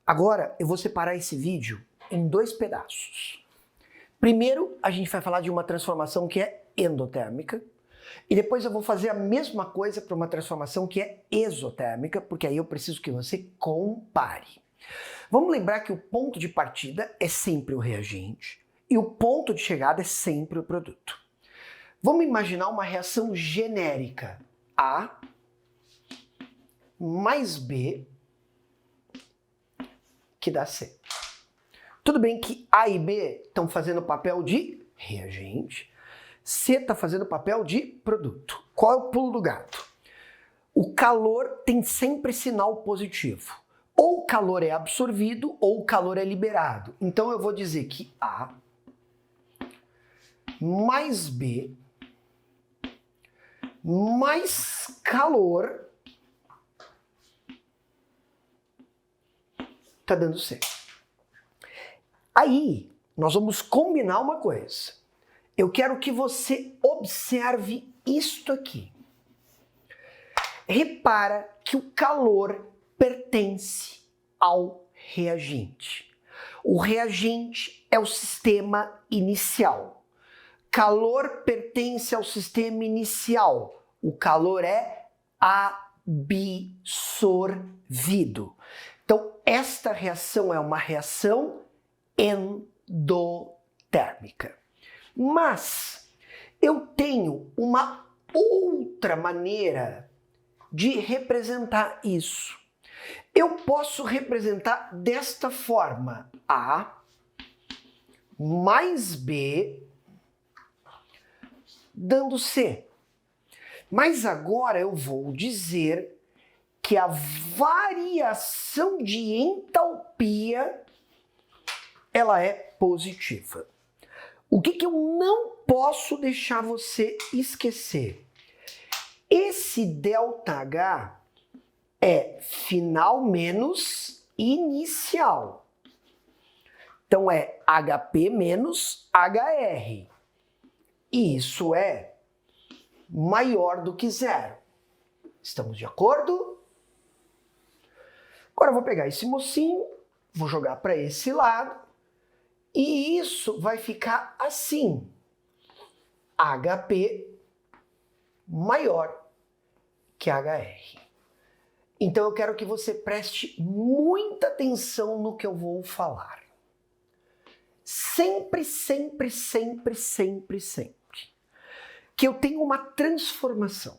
Agora eu vou separar esse vídeo em dois pedaços. Primeiro, a gente vai falar de uma transformação que é endotérmica, e depois eu vou fazer a mesma coisa para uma transformação que é exotérmica, porque aí eu preciso que você compare. Vamos lembrar que o ponto de partida é sempre o reagente e o ponto de chegada é sempre o produto. Vamos imaginar uma reação genérica A mais B que dá C. Tudo bem que A e B estão fazendo o papel de reagente, C está fazendo o papel de produto. Qual é o pulo do gato? O calor tem sempre sinal positivo. Ou o calor é absorvido ou o calor é liberado. Então eu vou dizer que A mais B mais calor está dando C. Aí nós vamos combinar uma coisa. Eu quero que você observe isto aqui. Repara que o calor pertence ao reagente. O reagente é o sistema inicial. Calor pertence ao sistema inicial. O calor é absorvido. Então, esta reação é uma reação endotérmica. Mas eu tenho uma outra maneira de representar isso. Eu posso representar desta forma: A mais B dando C. Mas agora eu vou dizer que a variação de entalpia ela é positiva. O que eu não posso deixar você esquecer? Esse ΔH é final menos inicial. Então é HP menos HR. E isso é maior do que zero. Estamos de acordo? Agora eu vou pegar esse mocinho, vou jogar para esse lado, e isso vai ficar assim. HP maior que HR. Então eu quero que você preste muita atenção no que eu vou falar. Sempre, sempre, sempre, sempre, sempre que eu tenho uma transformação.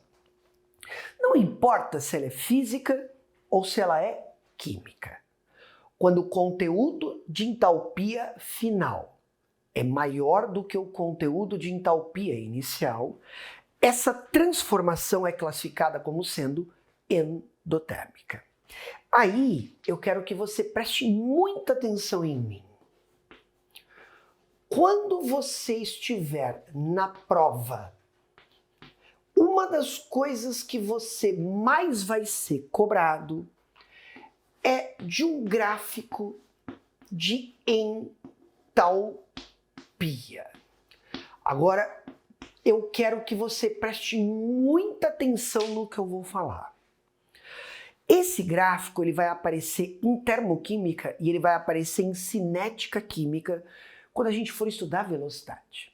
Não importa se ela é física ou se ela é química. Quando o conteúdo de entalpia final é maior do que o conteúdo de entalpia inicial, essa transformação é classificada como sendo endotérmica. Aí eu quero que você preste muita atenção em mim. Quando você estiver na prova, uma das coisas que você mais vai ser cobrado é de um gráfico de entalpia. Agora, eu quero que você preste muita atenção no que eu vou falar. Esse gráfico ele vai aparecer em termoquímica e ele vai aparecer em cinética química quando a gente for estudar velocidade.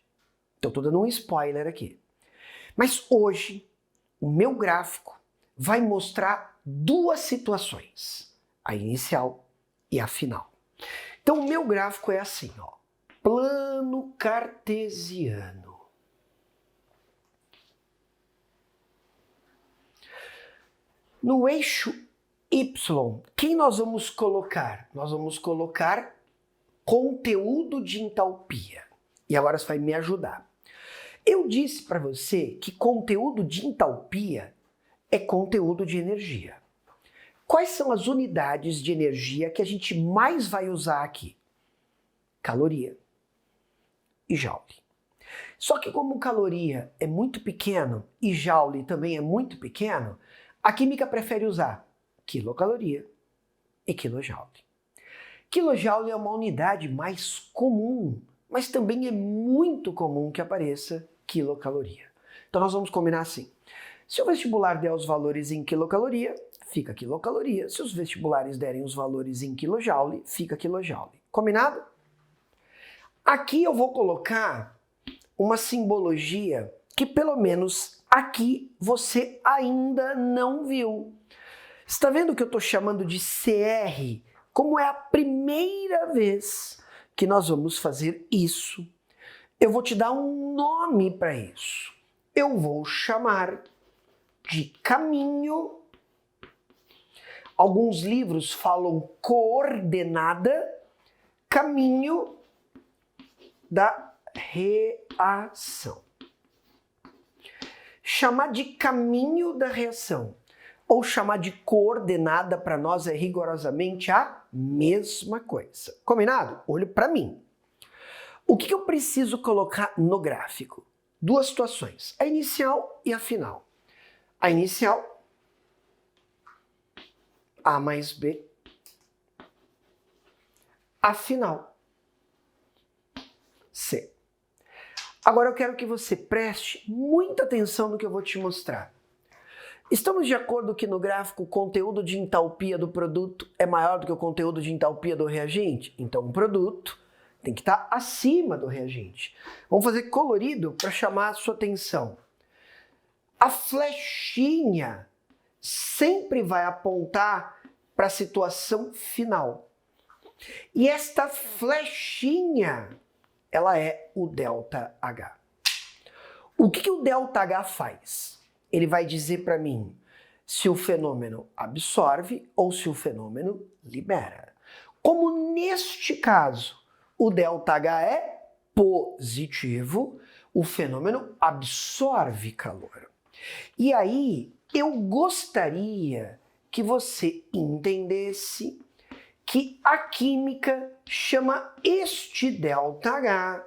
Então, estou dando um spoiler aqui. Mas hoje, o meu gráfico vai mostrar duas situações, a inicial e a final. Então, o meu gráfico é assim, ó, plano cartesiano. No eixo Y, quem nós vamos colocar? Nós vamos colocar conteúdo de entalpia. E agora você vai me ajudar. Eu disse para você que conteúdo de entalpia é conteúdo de energia. Quais são as unidades de energia que a gente mais vai usar aqui? Caloria e joule. Só que como caloria é muito pequeno e joule também é muito pequeno, a química prefere usar quilocaloria e quilojoule. Quilojoule é uma unidade mais comum, mas também é muito comum que apareça quilocaloria. Então nós vamos combinar assim. Se o vestibular der os valores em quilocaloria, fica quilocaloria. Se os vestibulares derem os valores em quilojoule, fica quilojoule. Combinado? Aqui eu vou colocar uma simbologia que pelo menos aqui você ainda não viu. Está vendo que eu estou chamando de CR? Como é a primeira vez que nós vamos fazer isso, eu vou te dar um nome para isso. Eu vou chamar de caminho. Alguns livros falam coordenada, caminho da reação. Chamar de caminho da reação ou chamar de coordenada para nós é rigorosamente a mesma coisa. Combinado? Olho para mim. O que eu preciso colocar no gráfico? Duas situações, a inicial e a final. A inicial, A mais B. A final, C. Agora eu quero que você preste muita atenção no que eu vou te mostrar. Estamos de acordo que no gráfico o conteúdo de entalpia do produto é maior do que o conteúdo de entalpia do reagente? Então o produto tem que estar acima do reagente. Vamos fazer colorido para chamar a sua atenção. A flechinha sempre vai apontar para a situação final. E esta flechinha, ela é o ΔH. O que o ΔH faz? Ele vai dizer para mim se o fenômeno absorve ou se o fenômeno libera. Como neste caso o ΔH é positivo, o fenômeno absorve calor. E aí eu gostaria que você entendesse que a química chama este ΔH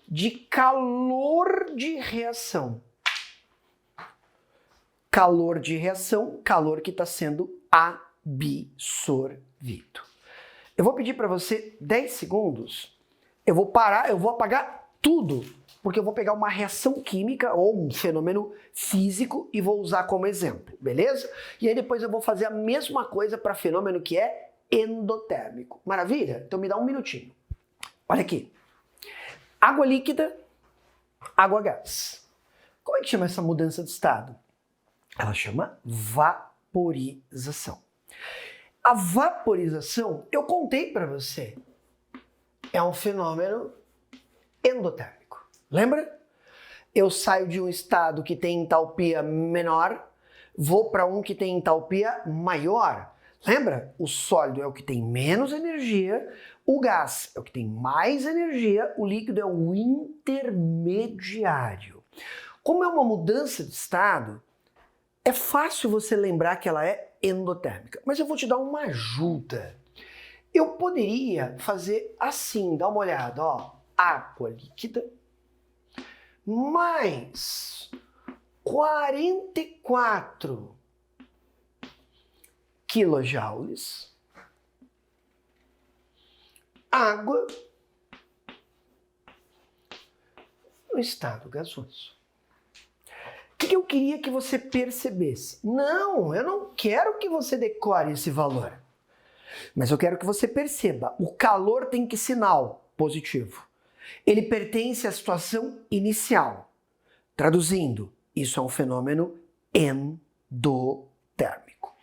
de calor de reação. Calor de reação, calor que está sendo absorvido. Eu vou pedir para você 10 segundos, eu vou parar, eu vou apagar tudo, porque eu vou pegar uma reação química ou um fenômeno físico e vou usar como exemplo, beleza? E aí depois eu vou fazer a mesma coisa para fenômeno que é endotérmico. Maravilha? Então me dá um minutinho. Olha aqui. Água líquida, água gás. Como é que chama essa mudança de estado? Ela chama vaporização. A vaporização, eu contei para você, é um fenômeno endotérmico. Lembra? Eu saio de um estado que tem entalpia menor, vou para um que tem entalpia maior. Lembra? O sólido é o que tem menos energia, o gás é o que tem mais energia, o líquido é o intermediário. Como é uma mudança de estado, é fácil você lembrar que ela é endotérmica, mas eu vou te dar uma ajuda. Eu poderia fazer assim, dá uma olhada, ó, água líquida mais 44 quilojoules, água no estado gasoso. O que eu queria que você percebesse? Não, eu não quero que você decore esse valor. Mas eu quero que você perceba, o calor tem que sinal positivo. Ele pertence à situação inicial. Traduzindo, isso é um fenômeno endotérmico.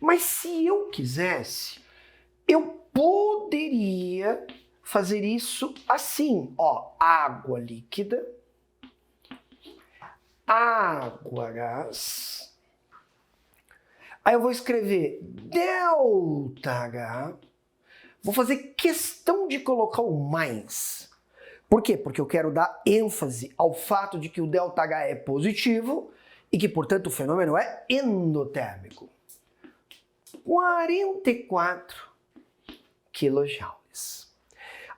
Mas se eu quisesse, eu poderia fazer isso assim, ó, água líquida, água gás. Aí eu vou escrever ΔH. Vou fazer questão de colocar o mais. Por quê? Porque eu quero dar ênfase ao fato de que o ΔH é positivo e que, portanto, o fenômeno é endotérmico. 44 quilojoules.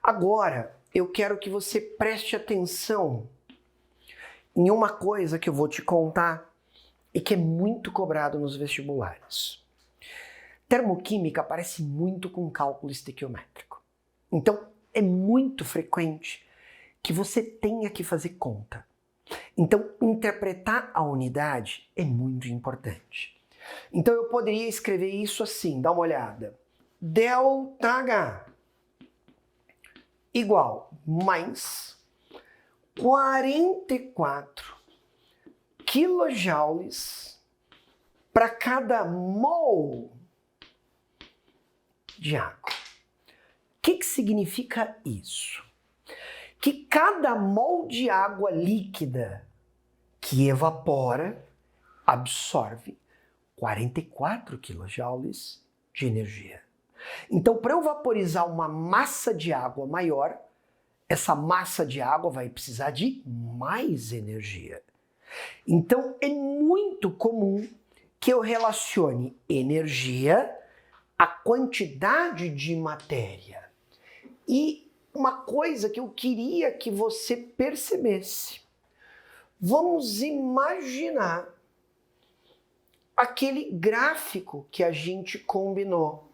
Agora, eu quero que você preste atenção em uma coisa que eu vou te contar e que é muito cobrado nos vestibulares. Termoquímica parece muito com cálculo estequiométrico. Então, é muito frequente que você tenha que fazer conta. Então, interpretar a unidade é muito importante. Então eu poderia escrever isso assim, dá uma olhada. ΔH igual mais 44 quilojoules para cada mol de água. O que significa isso? Que cada mol de água líquida que evapora absorve 44 quilojoules de energia. Então, para eu vaporizar uma massa de água maior, essa massa de água vai precisar de mais energia. Então, é muito comum que eu relacione energia à quantidade de matéria. E uma coisa que eu queria que você percebesse. Vamos imaginar aquele gráfico que a gente combinou.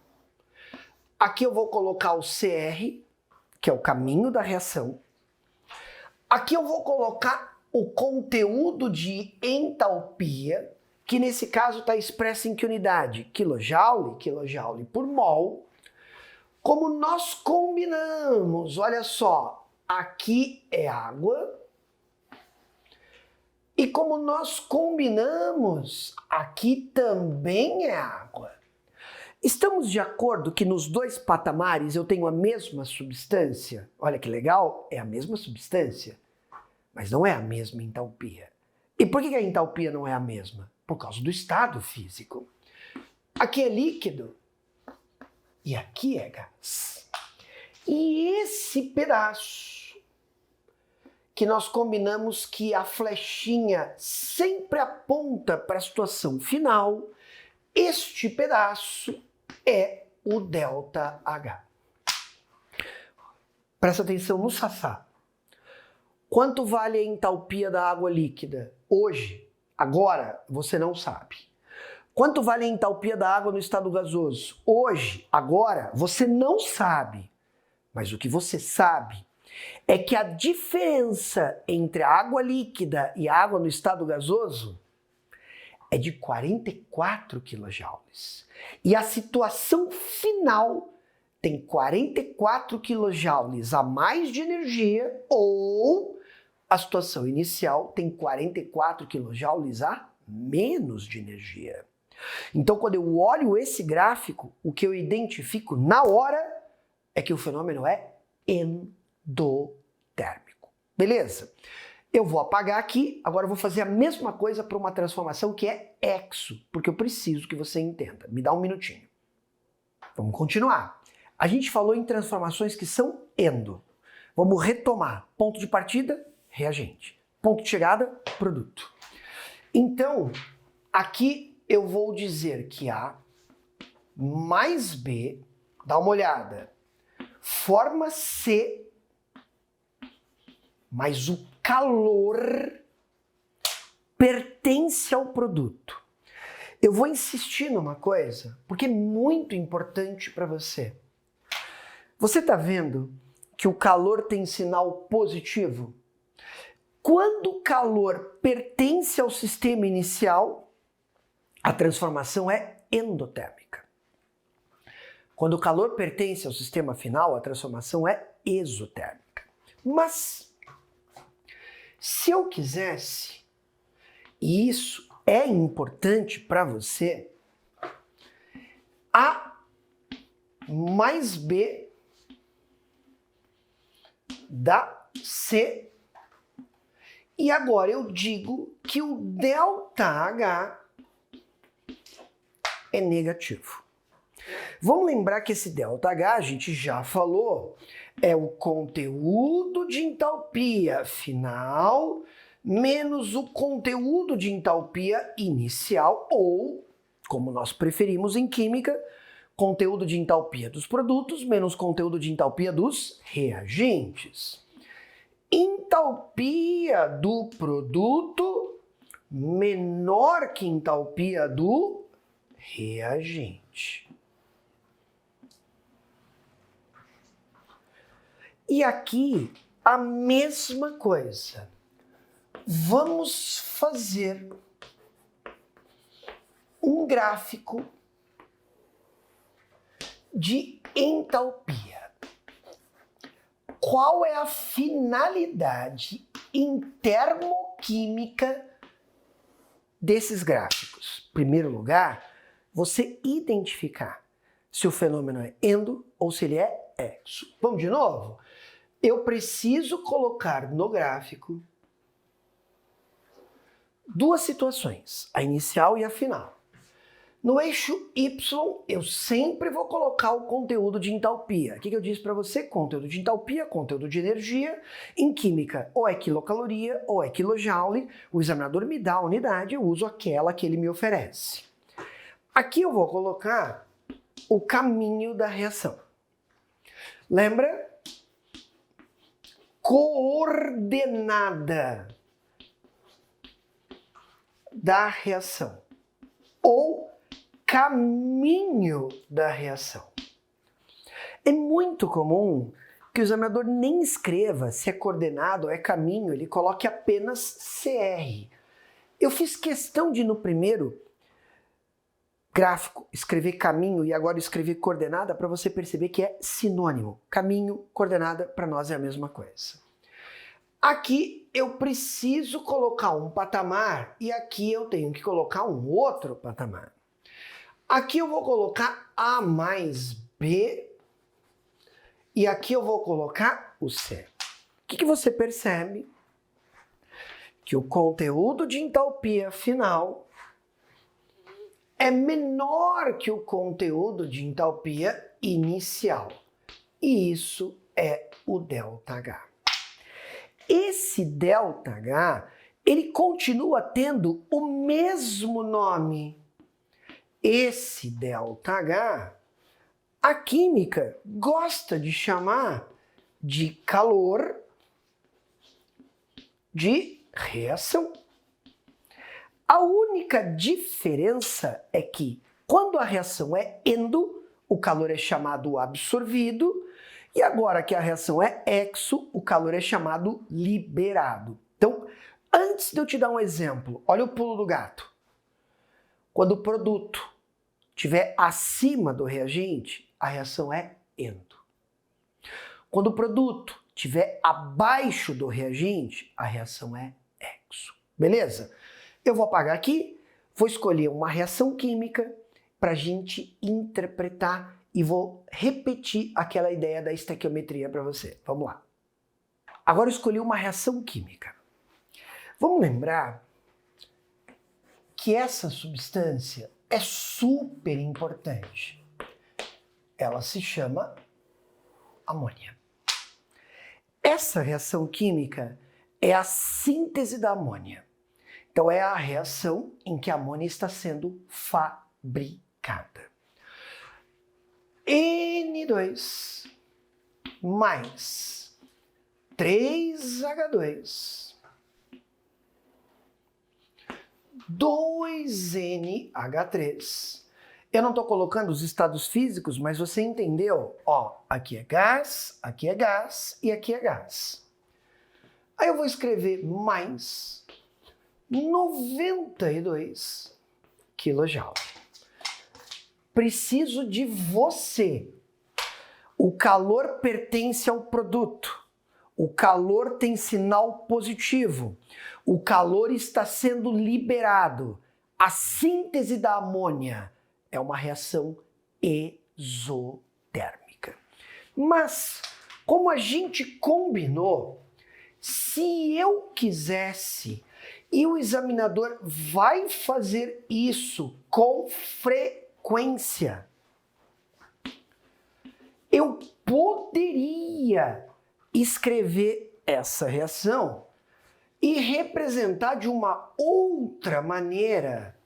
Aqui eu vou colocar o CR, que é o caminho da reação. Aqui eu vou colocar o conteúdo de entalpia, que nesse caso está expresso em que unidade? Quilojoule, quilojoule por mol. Como nós combinamos, olha só, aqui é água. E como nós combinamos, aqui também é água. Estamos de acordo que nos dois patamares eu tenho a mesma substância? Olha que legal, é a mesma substância, mas não é a mesma entalpia. E por que a entalpia não é a mesma? Por causa do estado físico. Aqui é líquido e aqui é gás. E esse pedaço que nós combinamos que a flechinha sempre aponta para a situação final, este pedaço é o ΔH. Presta atenção no safá. Quanto vale a entalpia da água líquida? Hoje, agora, você não sabe. Quanto vale a entalpia da água no estado gasoso? Hoje, agora, você não sabe. Mas o que você sabe é que a diferença entre a água líquida e a água no estado gasoso é de 44 quilojoules. E a situação final tem 44 quilojoules a mais de energia, ou a situação inicial tem 44 quilojoules a menos de energia. Então, quando eu olho esse gráfico, o que eu identifico na hora é que o fenômeno é endotérmico. Beleza? Eu vou apagar aqui, agora eu vou fazer a mesma coisa para uma transformação que é exo, porque eu preciso que você entenda. Me dá um minutinho. Vamos continuar. A gente falou em transformações que são endo. Vamos retomar. Ponto de partida, reagente. Ponto de chegada, produto. Então, aqui eu vou dizer que A mais B, dá uma olhada, forma C, mas o calor pertence ao produto. Eu vou insistir numa coisa, porque é muito importante para você. Você está vendo que o calor tem sinal positivo? Quando o calor pertence ao sistema inicial, a transformação é endotérmica. Quando o calor pertence ao sistema final, a transformação é exotérmica. Mas, se eu quisesse, e isso é importante para você, A mais B dá C. E agora eu digo que o ΔH é negativo. Vamos lembrar que esse ΔH, a gente já falou, é o conteúdo de entalpia final menos o conteúdo de entalpia inicial, ou, como nós preferimos em química, conteúdo de entalpia dos produtos menos conteúdo de entalpia dos reagentes. Entalpia do produto menor que entalpia do reagente. E aqui a mesma coisa. Vamos fazer um gráfico de entalpia. Qual é a finalidade em termoquímica desses gráficos? Em primeiro lugar, você identificar se o fenômeno é endo ou se ele é exo. Vamos de novo? Eu preciso colocar no gráfico duas situações, a inicial e a final. No eixo Y, eu sempre vou colocar o conteúdo de entalpia. O que eu disse para você? Conteúdo de entalpia, conteúdo de energia. Em química, ou é quilocaloria ou é quilojoule. O examinador me dá a unidade, eu uso aquela que ele me oferece. Aqui eu vou colocar o caminho da reação. Lembra? Coordenada da reação. Ou caminho da reação. É muito comum que o examinador nem escreva se é coordenado ou é caminho, ele coloque apenas CR. Eu fiz questão de, no primeiro gráfico, escrever caminho e agora escrever coordenada para você perceber que é sinônimo. Caminho, coordenada, para nós é a mesma coisa. Aqui eu preciso colocar um patamar e aqui eu tenho que colocar um outro patamar. Aqui eu vou colocar A mais B e aqui eu vou colocar o C. O que você percebe? Que o conteúdo de entalpia final é menor que o conteúdo de entalpia inicial. E isso é o ΔH. Esse ΔH, ele continua tendo o mesmo nome. Esse ΔH, a química gosta de chamar de calor de reação. A única diferença é que, quando a reação é endo, o calor é chamado absorvido, e agora que a reação é exo, o calor é chamado liberado. Então, antes de eu te dar um exemplo, olha o pulo do gato. Quando o produto estiver acima do reagente, a reação é endo. Quando o produto estiver abaixo do reagente, a reação é exo. Beleza? Eu vou apagar aqui, vou escolher uma reação química para a gente interpretar e vou repetir aquela ideia da estequiometria para você. Vamos lá. Agora eu escolhi uma reação química. Vamos lembrar que essa substância é super importante. Ela se chama amônia. Essa reação química é a síntese da amônia. Então é a reação em que a amônia está sendo fabricada. N2 mais 3H2 2NH3. Eu não estou colocando os estados físicos, mas você entendeu? Ó, aqui é gás e aqui é gás. Aí eu vou escrever mais 92 kJ. Preciso de você. O calor pertence ao produto. O calor tem sinal positivo. O calor está sendo liberado. A síntese da amônia é uma reação exotérmica. Mas, como a gente combinou, se eu quisesse, e o examinador vai fazer isso com frequência, eu poderia escrever essa reação e representar de uma outra maneira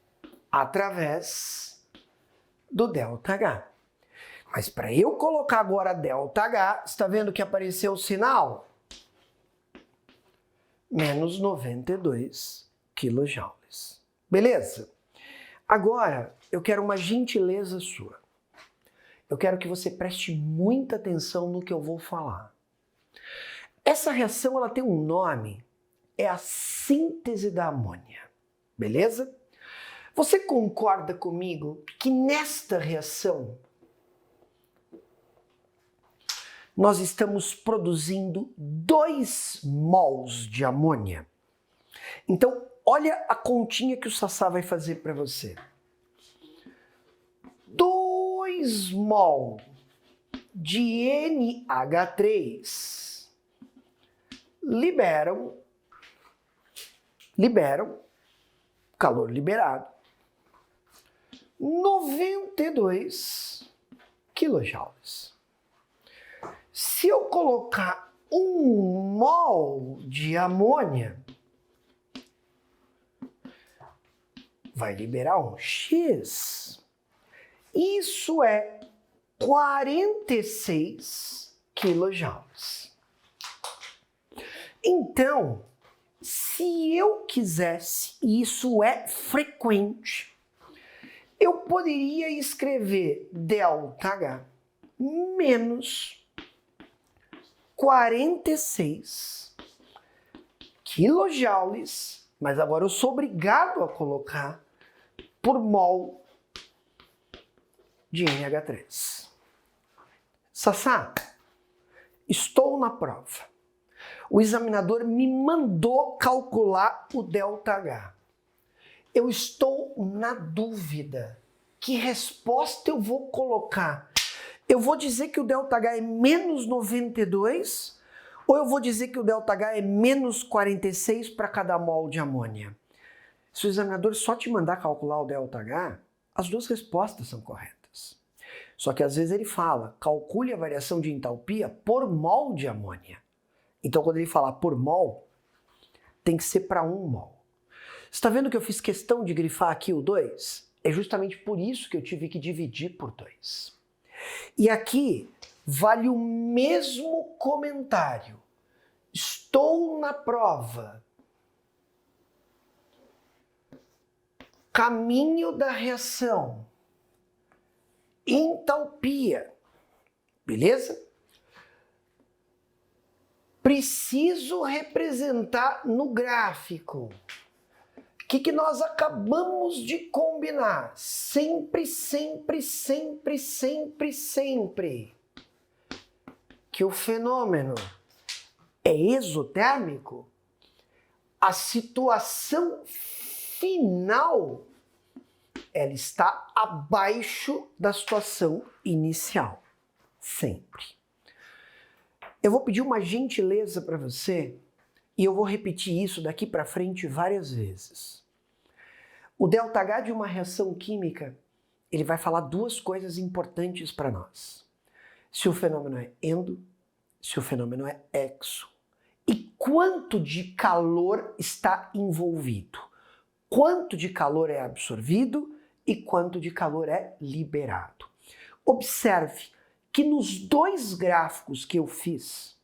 através do ΔH. Mas para eu colocar agora ΔH, está vendo que apareceu o sinal? Menos 92 kJ. Beleza? Agora, eu quero uma gentileza sua. Eu quero que você preste muita atenção no que eu vou falar. Essa reação ela tem um nome, é a síntese da amônia. Beleza? Você concorda comigo que nesta reação nós estamos produzindo 2 mols de amônia? Então, olha a continha que o Sassá vai fazer para você. 2 mol de NH3 liberam calor liberado, 92 quilojoules. Se eu colocar 1 mol de amônia, vai liberar um X. Isso é 46 quilojoules. Então, se eu quisesse, e isso é frequente, eu poderia escrever ΔH menos 46 quilojoules, mas agora eu sou obrigado a colocar por mol de NH3. Sassá, estou na prova. O examinador me mandou calcular o ΔH. Eu estou na dúvida. Que resposta eu vou colocar? Eu vou dizer que o ΔH é menos 92 ou eu vou dizer que o ΔH é menos 46 para cada mol de amônia? Se o examinador só te mandar calcular o ΔH, as 2 respostas são corretas. Só que às vezes ele fala, calcule a variação de entalpia por mol de amônia. Então quando ele falar por mol, tem que ser para 1 mol. Você está vendo que eu fiz questão de grifar aqui o 2? É justamente por isso que eu tive que dividir por 2. E aqui vale o mesmo comentário. Estou na prova. Caminho da reação. Entalpia. Beleza? Preciso representar no gráfico. O que nós acabamos de combinar? Sempre, sempre, sempre, sempre, sempre. Que o fenômeno é exotérmico, a situação final ela está abaixo da situação inicial. Sempre. Eu vou pedir uma gentileza para você e eu vou repetir isso daqui para frente várias vezes. O ΔH de uma reação química, ele vai falar 2 coisas importantes para nós. Se o fenômeno é endo, se o fenômeno é exo. E quanto de calor está envolvido. Quanto de calor é absorvido e quanto de calor é liberado. Observe que nos 2 gráficos que eu fiz,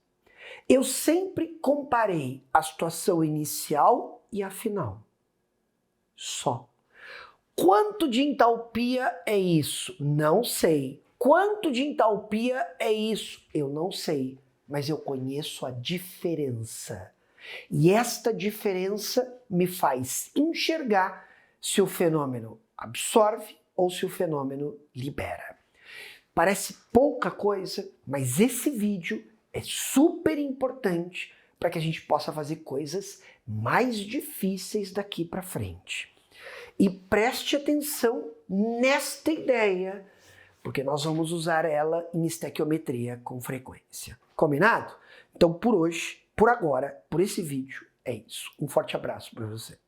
eu sempre comparei a situação inicial e a final. Só. Quanto de entalpia é isso? Não sei. Quanto de entalpia é isso? Eu não sei. Mas eu conheço a diferença. E esta diferença me faz enxergar se o fenômeno absorve ou se o fenômeno libera. Parece pouca coisa, mas esse vídeo é super importante para que a gente possa fazer coisas mais difíceis daqui para frente. E preste atenção nesta ideia, porque nós vamos usar ela em estequiometria com frequência. Combinado? Então por hoje, por agora, por esse vídeo, é isso. Um forte abraço para você.